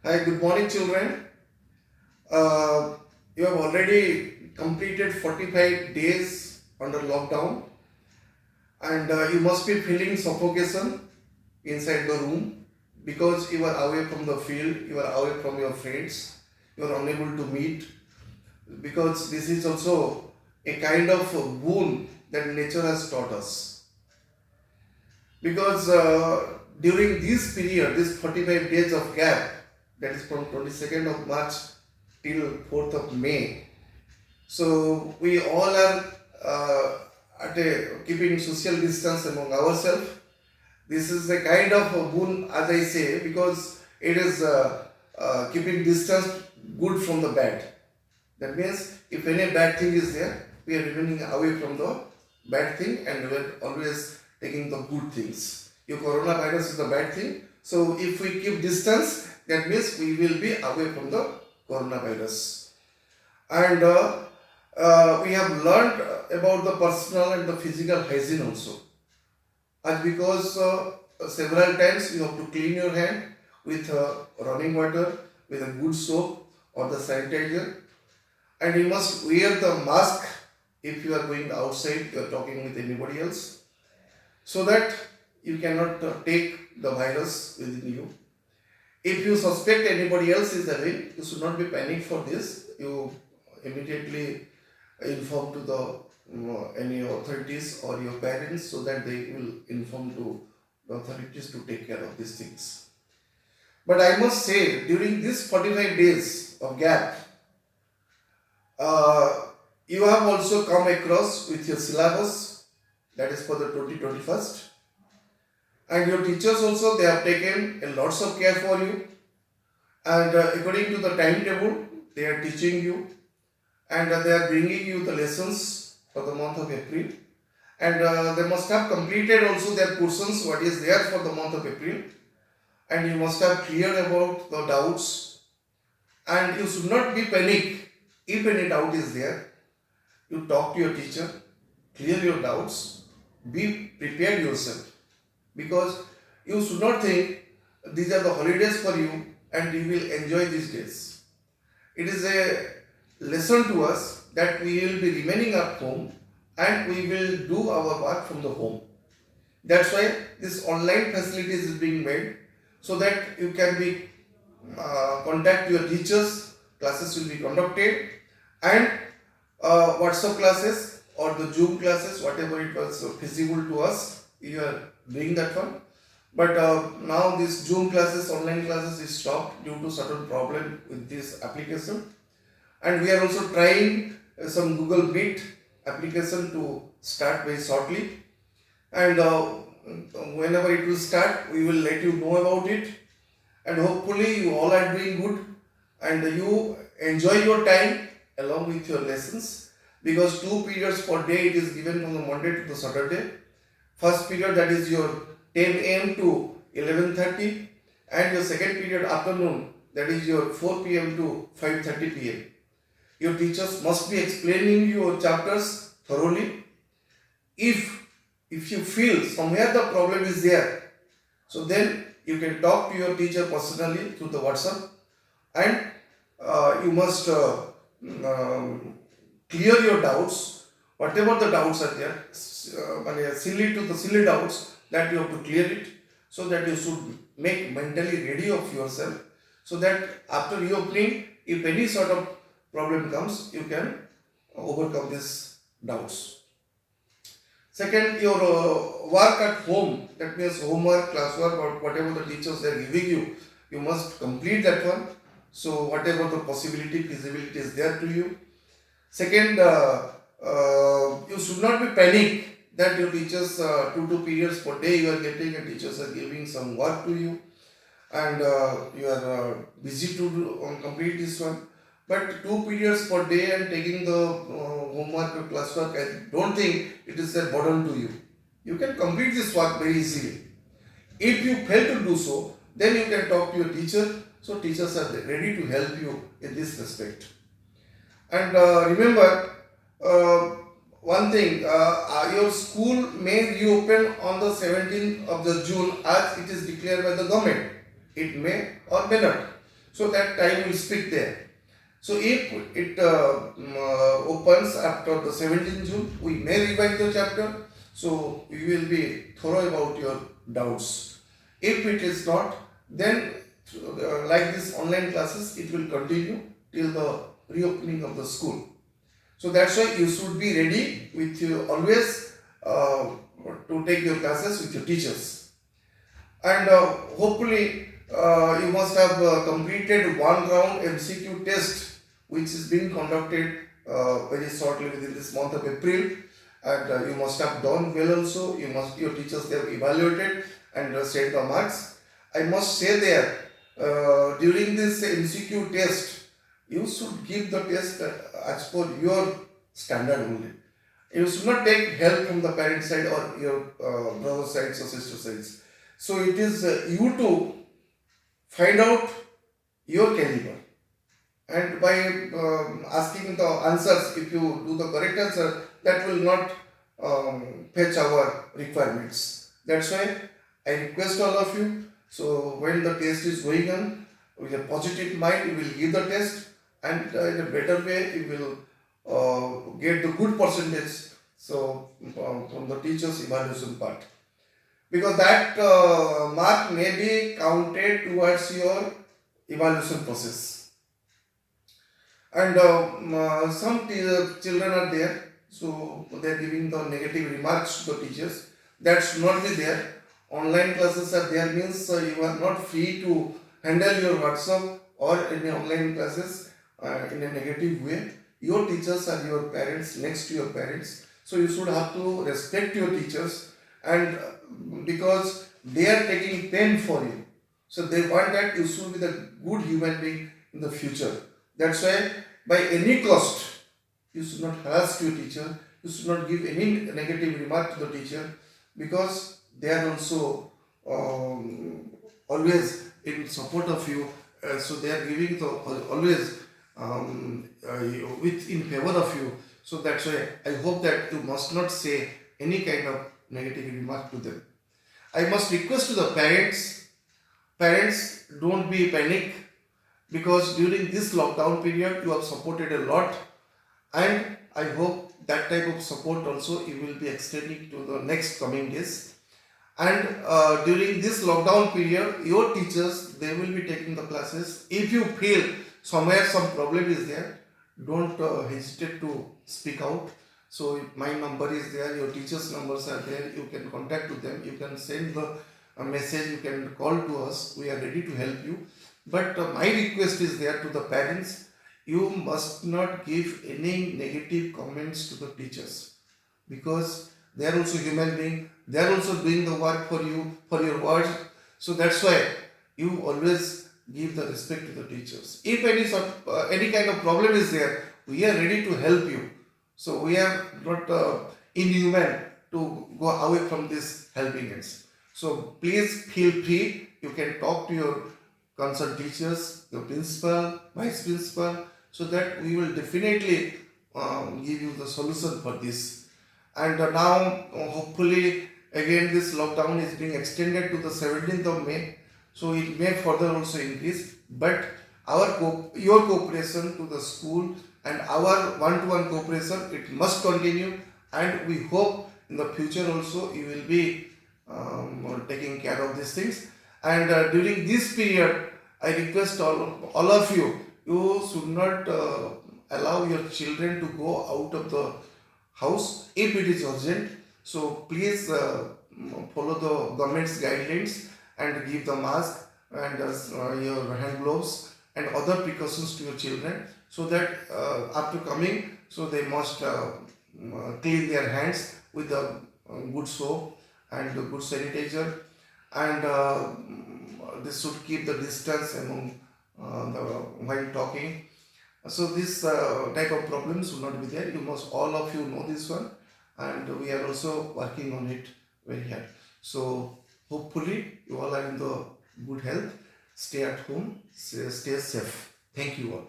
Hi, good morning, children. Uh, you have already completed 45 days under lockdown, and you must be feeling suffocation inside the room because you are away from the field, you are away from your friends, you are unable to meet. Because this is also a kind of a boon that nature has taught us. Because during this period, this 45 days of gap, that is from 22nd of March till 4th of May, so we all are keeping social distance among ourselves. This is a kind of a boon, as I say, because it is keeping distance good from the bad. That means if any bad thing is there, we are remaining away from the bad thing and we are always taking the good things. Your coronavirus is a bad thing. So if we keep distance, that means we will be away from the coronavirus. And we have learned about the personal and the physical hygiene also. And because several times you have to clean your hand with running water, with a good soap or the sanitizer, and you must wear the mask if you are going outside, you are talking with anybody else, so that you cannot take the virus within you. If you suspect anybody else is having, you should not be panicked for this. You immediately inform to the any authorities or your parents, so that they will inform to the authorities to take care of these things. But I must say, during this 45 days of gap, uh, you have also come across with your syllabus, that is for the 2021, and your teachers also, they have taken a lots of care for you, and according to the timetable they are teaching you, and they are bringing you the lessons for the month of April, and they must have completed also their portions what is there for the month of April, and you must have cleared about the doubts, and you should not be panic if any doubt is there. You talk to your teacher, clear your doubts, be prepared yourself, because you should not think these are the holidays for you and you will enjoy these days. It is a lesson to us that we will be remaining at home and we will do our work from the home. That's why this online facilities is being made, so that you can be contact your teachers, classes will be conducted, and WhatsApp classes or the Zoom classes, whatever it was feasible to us, you are doing that one. But now this Zoom classes, online classes is stopped due to certain problem with this application, and we are also trying some Google Meet application to start very shortly, and whenever it will start, we will let you know about it, and hopefully you all are doing good and you enjoy your time along with your lessons, because 2 periods per day it is given from the Monday to the Saturday. First period, that is your 10 a.m. to 11:30, and your second period afternoon, that is your 4 p.m. to 5:30 p.m. Your teachers must be explaining your chapters thoroughly. If you feel somewhere the problem is there, so then you can talk to your teacher personally through the WhatsApp, and you must clear your doubts, whatever the doubts are there, silly doubts, that you have to clear it, so that you should make mentally ready of yourself, so that after reopening, if any sort of problem comes, you can overcome these doubts. Second, your work at home, that means homework, classwork, or whatever the teachers are giving you, you must complete that one. So whatever the possibility, feasibility is there to you. Second, you should not be panic that your teachers, 2 periods per day you are getting, and teachers are giving some work to you, and you are busy to complete this one. But 2 periods per day and taking the homework or classwork, I don't think it is a burden to you. You can complete this work very easily. If you fail to do so, then you can talk to your teacher. So teachers are ready to help you in this respect. And remember one thing, your school may reopen on the 17th of the June as it is declared by the government. It may or may not. So that time will speak there. So if it opens after the 17th June, we may revise the chapter. So you will be thorough about your doubts. If it is not, then like this online classes, it will continue till the reopening of the school. So that's why you should be ready with you always to take your classes with your teachers. And hopefully you must have completed one round MCQ test which is being conducted very shortly within this month of April, and you must have done well also. Your teachers, they have evaluated and set the marks. I must say there during this MCQ test you should give the test as per your standard only. You should not take help from the parent side or your brother sides or sister sides. So it is you to find out your caliber, and by asking the answers, if you do the correct answer, that will not fetch our requirements. That's why I request all of you. So when the test is going on, with a positive mind, you will give the test, and in a better way, you will get the good percentage. So from the teacher's evaluation part, because that mark may be counted towards your evaluation process. And some children are there, so they are giving the negative remarks to the teachers. That should not be there. Online classes are there, means you are not free to handle your WhatsApp or any online classes in a negative way. Your teachers are your parents, next to your parents, so you should have to respect your teachers, and because they are taking pain for you, so they want that you should be the good human being in the future. That's why by any cost you should not harass your teacher, you should not give any negative remark to the teacher, because they are also always in support of you. So they are giving the always with in favor of you. So that's why I hope that you must not say any kind of negative remark to them. I must request to the parents, don't be panic, because during this lockdown period you have supported a lot, and I hope that type of support also you will be extending to the next coming days. And during this lockdown period, your teachers, they will be taking the classes. If you feel somewhere some problem is there, don't hesitate to speak out. So my number is there, your teachers' numbers are there, you can contact to them, you can send the message, you can call to us, we are ready to help you. But my request is there to the parents, you must not give any negative comments to the teachers, because they are also human being, they are also doing the work for you, for your words. So that's why you always give the respect to the teachers. If any kind of problem is there, we are ready to help you. So we are not inhuman to go away from this helping hands. So please feel free. You can talk to your concerned teachers, your principal, vice principal, so that we will definitely give you the solution for this. And now hopefully again this lockdown is being extended to the 17th of May. So it may further also increase. But your cooperation to the school and our one-to-one cooperation, it must continue, and we hope in the future also you will be taking care of these things. And during this period, I request all of you, you should not allow your children to go out of the house if it is urgent. So please follow the government's guidelines and give the mask and your hand gloves and other precautions to your children, so that after coming, so they must clean their hands with the good soap and the good sanitizer, and they should keep the distance among while talking. So this type of problems will not be there. You must, all of you know this one, and we are also working on it very hard. So hopefully you all are in the good health. Stay at home, stay safe. Thank you all.